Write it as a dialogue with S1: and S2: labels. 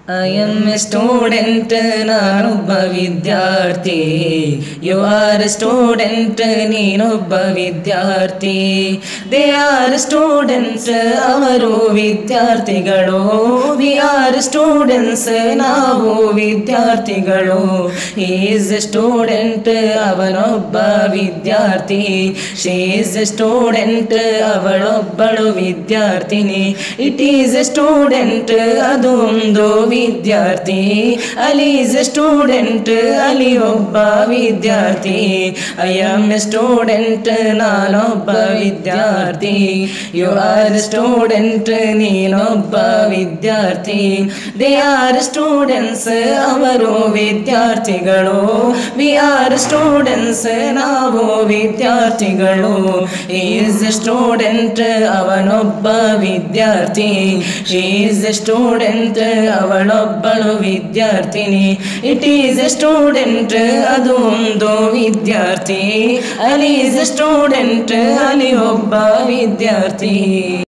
S1: I am a student, ನಾನೊಬ್ಬ ವಿದ್ಯಾರ್ಥಿ. You are a student, ನೀನೊಬ್ಬ ವಿದ್ಯಾರ್ಥಿ. They are students, ಅವರು ವಿದ್ಯಾರ್ಥಿಗಳು. We are students, ನಾವು ವಿದ್ಯಾರ್ಥಿಗಳು. He is a student, ಅವನೊಬ್ಬ ವಿದ್ಯಾರ್ಥಿ. She is a student, ಅವಳೊಬ್ಬಳು ವಿದ್ಯಾರ್ಥಿನಿ. It is a student, ಅದು ಒಂದು ವಿದ್ಯಾರ್ಥಿ. Ali is a student, Ali ಒಬ್ಬ ವಿದ್ಯಾರ್ಥಿ. I am a student, ನಾನೊಬ್ಬ ವಿದ್ಯಾರ್ಥಿ. You are a student, ನೀನೊಬ್ಬ ವಿದ್ಯಾರ್ಥಿ. They are students, ಅವರು ವಿದ್ಯಾರ್ಥಿಗಳು. We are students, ನಾವು ವಿದ್ಯಾರ್ಥಿಗಳು. He is a student, ಅವನೊಬ್ಬ ವಿದ್ಯಾರ್ಥಿ. She is a student, ಅವಳೊಬ್ಬಳು ವಿದ್ಯಾರ್ಥಿನಿ. It is a student, ಅದು ಒಂದು ವಿದ್ಯಾರ್ಥಿ. Ali is a student, ಅಲ್ಲಿ ಒಬ್ಬ ವಿದ್ಯಾರ್ಥಿ.